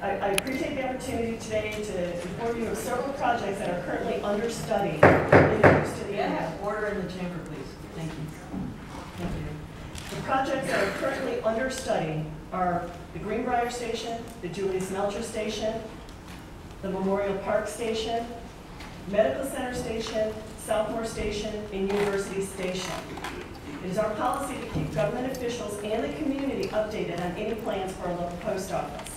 I appreciate the opportunity today to inform you of several projects that are currently under study in the Houston area. Order in the chamber, please. Thank you. Thank you. The projects that are currently under study are the Greenbrier Station, the Julius Melcher Station, the Memorial Park Station, Medical Center Station, Southmore Station, and University Station. It is our policy to keep government officials and the community updated on any plans for our local post office.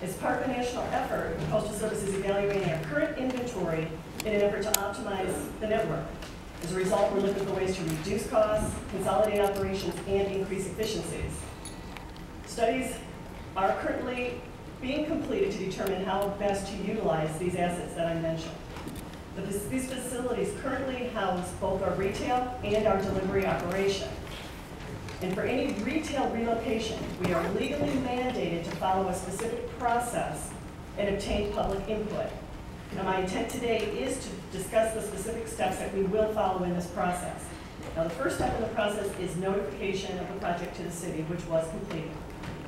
As part of a national effort, the Postal Service is evaluating our current inventory in an effort to optimize the network. As a result, we're looking for ways to reduce costs, consolidate operations, and increase efficiencies. Studies are currently being completed to determine how best to utilize these assets that I mentioned. These facilities currently house both our retail and our delivery operation. And for any retail relocation, we are legally mandated to follow a specific process and obtain public input. Now, my intent today is to discuss the specific steps that we will follow in this process. Now, the first step in the process is notification of the project to the city, which was completed.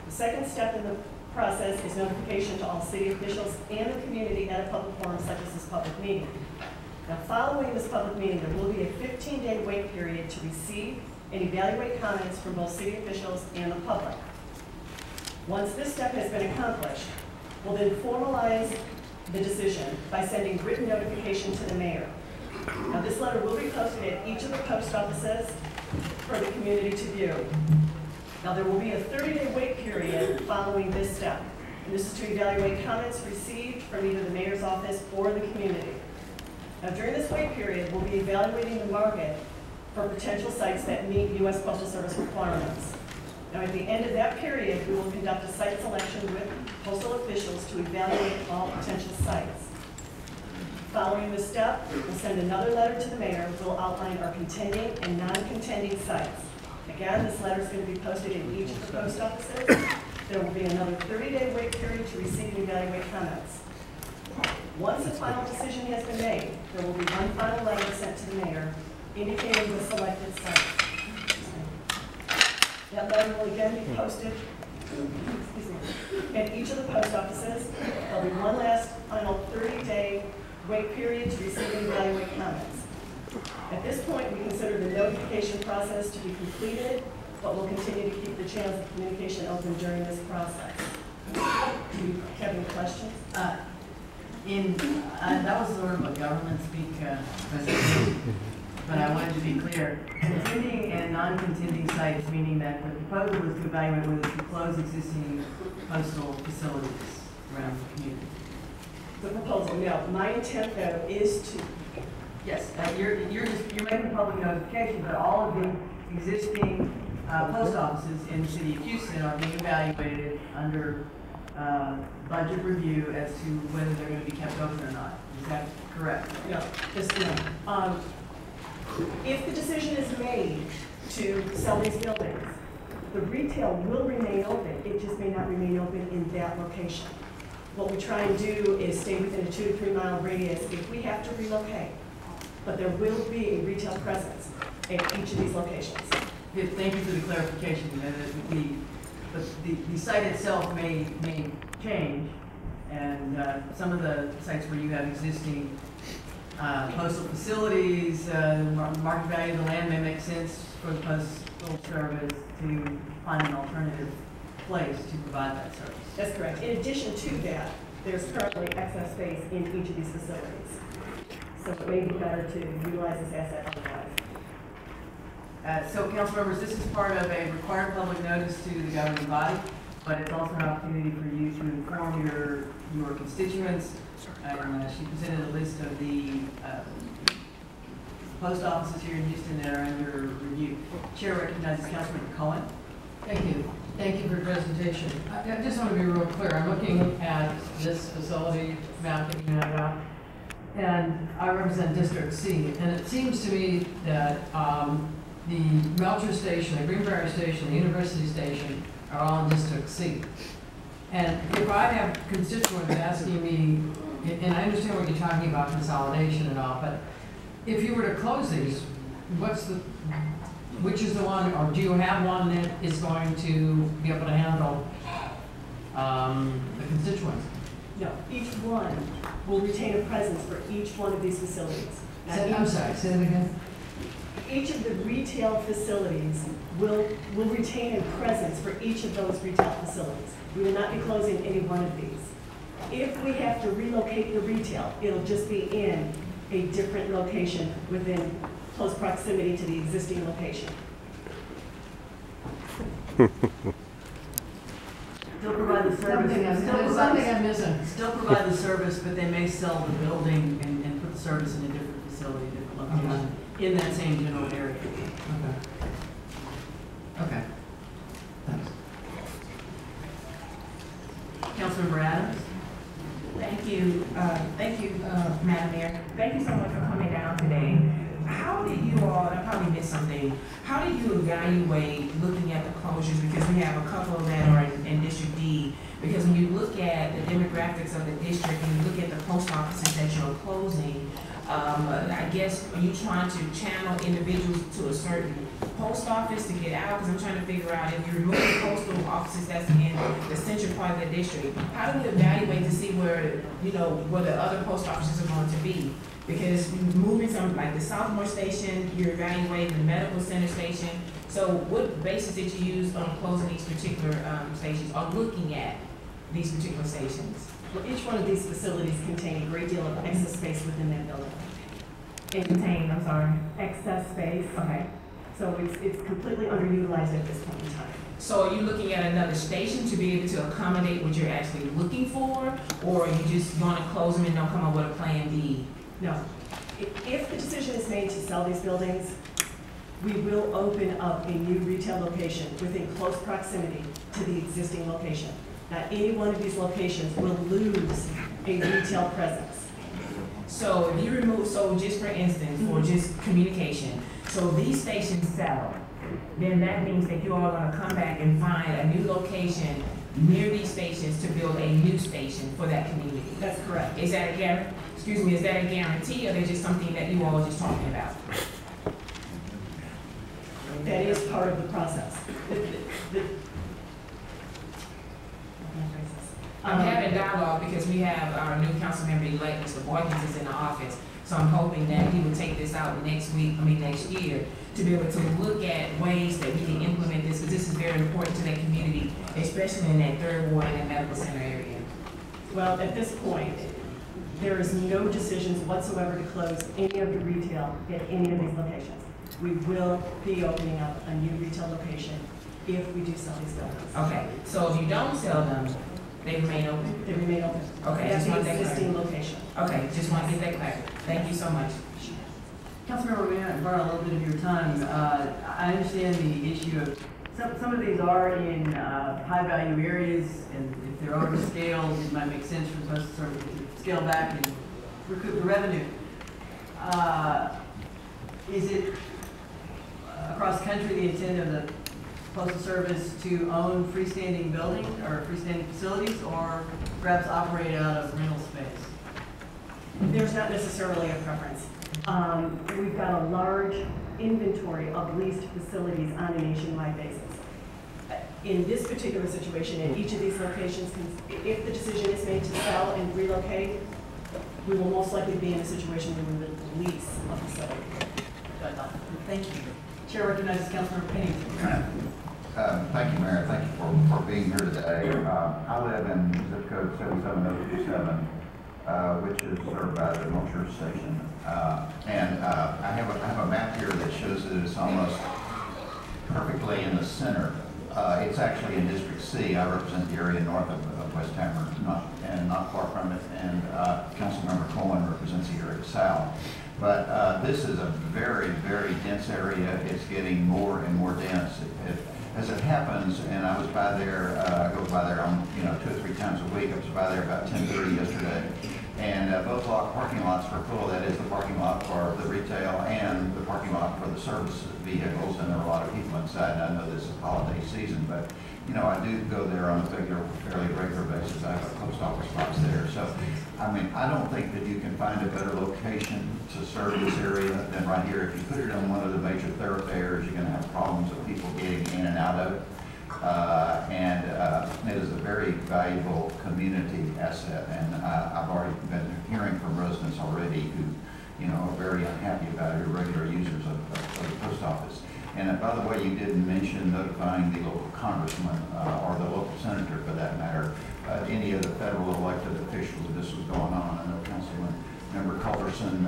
The second step in the process is notification to all city officials and the community at a public forum such as this public meeting. Now, following this public meeting, there will be a 15-day wait period to receive and evaluate comments from both city officials and the public. Once this step has been accomplished, we'll then formalize the decision by sending written notification to the mayor. Now, this letter will be posted at each of the post offices for the community to view. Now, there will be a 30-day wait period following this step, and this is to evaluate comments received from either the mayor's office or the community. Now, during this wait period, we'll be evaluating the market for potential sites that meet U.S. Postal Service requirements. Now, at the end of that period, we will conduct a site selection with postal officials to evaluate all potential sites. Following this step, we'll send another letter to the mayor which will outline our contending and non-contending sites. Again, this letter is going to be posted in each of the post offices. There will be another 30-day wait period to receive and evaluate comments. Once the final decision has been made, there will be one final letter sent to the mayor indicating the selected site. That letter will again be posted at each of the post offices. There'll be one last final 30-day wait period to receive and evaluate comments. At this point, we consider the notification process to be completed, but we'll continue to keep the channels of communication open during this process. Do you have any questions? That was sort of a government speak presentation. But I wanted to be clear, contending and non-contending sites, meaning that the proposal was to evaluate whether to close existing postal facilities around the community. The proposal, no. My intent, though, is to... Yes, you're making public notification, but all of the existing post offices in the city of Houston are being evaluated under budget review as to whether they're going to be kept open or not. Is that correct? No, just no. If the decision is made to sell these buildings, the retail will remain open. It just may not remain open in that location. What we try and do is stay within a 2 to 3 mile radius if we have to relocate. But there will be a retail presence at each of these locations. Thank you for the clarification. The site itself may change, and some of the sites where you have existing postal facilities, market value of the land may make sense for the Postal Service to find an alternative place to provide that service. That's correct. In addition to that, there's currently excess space in each of these facilities. So it may be better to utilize this asset otherwise. So, council members, this is part of a required public notice to the governing body, but it's also an opportunity for you to inform your constituents. She presented a list of the post offices here in Houston that are under review. Chair recognizes Councilman Cohen. Thank you. Thank you for your presentation. I just want to be real clear. I'm looking at this facility map that you have out, and I represent District C. And it seems to me that the Melcher Station, the Greenbrier Station, the University Station are all in District C. And if I have constituents asking me, and I understand what you're talking about, consolidation and all, but if you were to close these, which is the one, or do you have one that is going to be able to handle the constituents one? No, each one will retain a presence for each one of these facilities. Now, I'm sorry, say that again? Each of the retail facilities will retain a presence for each of those retail facilities. We will not be closing any one of these. If we have to relocate the retail, it'll just be in a different location within close proximity to the existing location. Still provide the service. There's something I'm missing. Still provide the service, but they may sell the building and put the service in a different facility, different location, in that same general area. Okay. Thanks. Councilmember Adams? Thank you, Madam Mayor. Thank you so much for coming down today. How did you all, and I probably missed something, how do you evaluate looking at the closures? Because we have a couple that are in District D. Because when you look at the demographics of the district and you look at the post offices that you're closing, I guess, are you trying to channel individuals to a certain post office to get out? Because I'm trying to figure out if you remove the postal offices that's in the central part of the district, how do we evaluate to see where, where the other post offices are going to be? Because moving some, like the Southmore station, you're evaluating the medical center station. So what basis did you use on closing these particular stations or looking at these particular stations? Well, each one of these facilities contain a great deal of excess space within that building. Contain, I'm sorry. Excess space. Okay. So it's completely underutilized at this point in time. So are you looking at another station to be able to accommodate what you're actually looking for? Or are you just going to close them and don't come up with a plan B? No. If the decision is made to sell these buildings, we will open up a new retail location within close proximity to the existing location. Now, any one of these locations will lose a retail presence. So if you remove, so just for instance, for just communication, so these stations sell, then that means that you all are going to come back and find a new location near these stations to build a new station for that community. That's correct. Is that a guarantee? Excuse me, is that a guarantee, or is it just something that you all are just talking about? That is part of the process. I'm having dialogue because we have our new council member elect, Mr. Boykins, is in the office. So I'm hoping that he will take this out next year, to be able to look at ways that we can implement this, because this is very important to that community, especially in that third ward and that medical center area. Well, at this point, there is no decisions whatsoever to close any of the retail at any of these locations. We will be opening up a new retail location if we do sell these buildings. Okay, so if you don't sell them, they remain open? They remain open. Okay, At just want the that existing clear. location. Okay, just want to get that clear. Thank you so much. Councilmember, we have borrowed a little bit of your time. I understand the issue of, some of these are in high-value areas, and if they're overscaled, it might make sense for us to sort of scale back and recoup the revenue. Is it across the country the intent of the Postal Service to own freestanding buildings or freestanding facilities, or perhaps operate out of rental space? There's not necessarily a preference. We've got a large inventory of leased facilities on a nationwide basis. In this particular situation, in each of these locations, if the decision is made to sell and relocate, we will most likely be in a situation where we would lease a facility. Thank you. Chair recognizes Councilmember Pennington. Thank you, Mayor. Thank you for being here today. I live in zip code 77027, which is served by the North Church Station. And I have a map here that shows that it's almost perfectly in the center. It's actually in District C. I represent the area north of West Hammer, not far from it. And Councilmember Cohen represents the area south. But this is a very, very dense area. It's getting more and more dense. As it happens, and I was by there, I go by there on 2 or 3 times a week. I was by there about 10:30 yesterday, and both parking lots were full. That is the parking lot for the retail and the parking lot for the service vehicles, and there were a lot of people inside. And I know this is holiday season, but I do go there on a fairly regular basis. I have a post office box there, so I mean, I don't think that you can find a better location to serve this area than right here. If you put it on one of the major thoroughfares, you're going to have problems with people getting in and out of it. And it is a very valuable community asset. And I've already been hearing from residents already who, you know, are very unhappy about it, who are regular users of the post office. And by the way, you didn't mention notifying the local congressman or the local senator, for that matter, any of the federal elected officials that this was going on. I know Councilman Member Culberson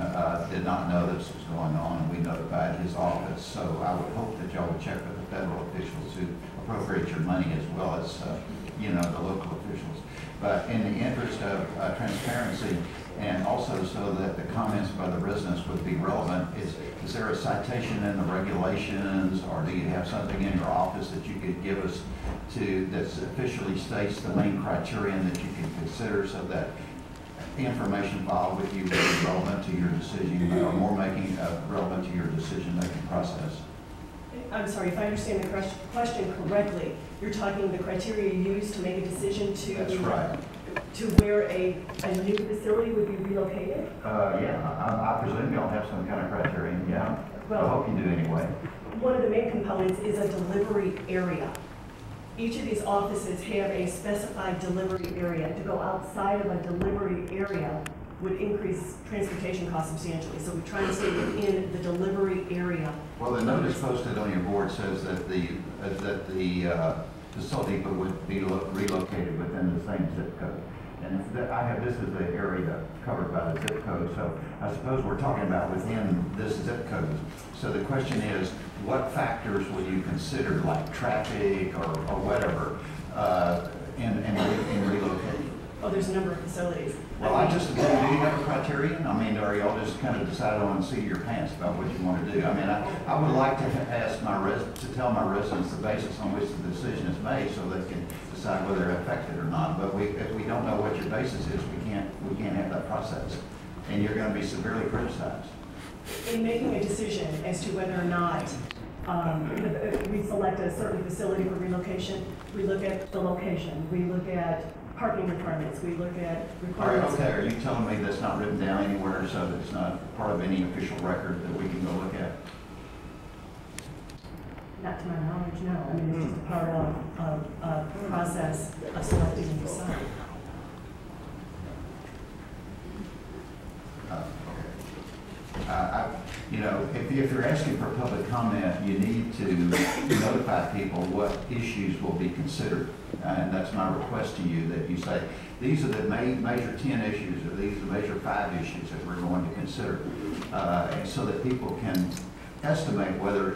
did not know this was going on, and we notified his office. So I would hope that y'all would check with the federal officials who appropriate your money, as well as you know, the local officials. But in the interest of transparency, and also so that the comments by the residents would be relevant, is there a citation in the regulations, or do you have something in your office that you could give us that officially states the main criterion that you can consider, so that the information filed with you will be relevant to your decision, or more making relevant to your decision-making process? I'm sorry, if I understand the question correctly, you're talking the criteria used to make a decision to... That's right. To where a new facility would be relocated? Yeah, I presume y'all have some kind of criterion, yeah. Well, I hope you do anyway. One of the main components is a delivery area. Each of these offices have a specified delivery area. To go outside of a delivery area would increase transportation costs substantially. So we try and stay within the delivery area. Well, the notice posted on your board says that the facility would be relocated within the same zip code. And I have this as the area covered by the zip code, so I suppose we're talking about within this zip code. So the question is, what factors would you consider, like traffic or whatever, in relocating? Oh, there's a number of facilities. Well, do you have a criterion? I mean, or y'all just kind of decide on the seat of your pants about what you want to do? I mean, I would like to ask to tell my residents the basis on which the decision is made, so they can decide whether they're affected or not. But if we don't know what your basis is, we can't have that process, and you're going to be severely criticized. In making a decision as to whether or not we select a certain facility for relocation, we look at the location, we look at parking requirements, we look at requirements. All right, okay, are you telling me that's not written down anywhere, so that it's not part of any official record that we can go look at? Not to my knowledge, no. I mean, it's just a part of a process of selecting a new site. You know, if you're asking for public comment, you need to notify people what issues will be considered. And that's my request to you, that you say, these are the major 10 issues, or these are the major 5 issues that we're going to consider, so that people can estimate whether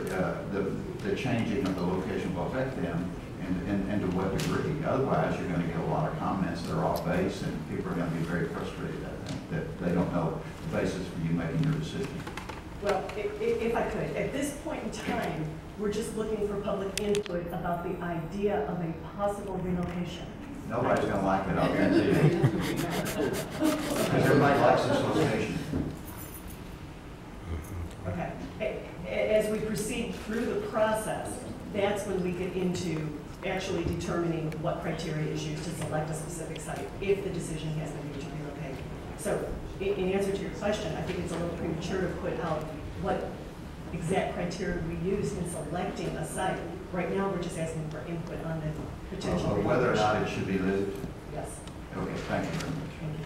the changing of the location will affect them, and to what degree. Otherwise, you're going to get a lot of comments that are off base, and people are going to be very frustrated, I think, that they don't know the basis for you making your decision. Well, if I could, at this point in time, we're just looking for public input about the idea of a possible relocation. Nobody's going to like it, I'll guarantee you. Because everybody likes this location. Okay. As we proceed through the process, that's when we get into actually determining what criteria is used to select a specific site, if the decision has been made to relocate. So, in answer to your question, I think it's a little premature to put out what exact criteria we use in selecting a site. Right now, we're just asking for input on the potential Whether or relocation. not it should be lived. Yes. Okay, thank you very much. Thank you.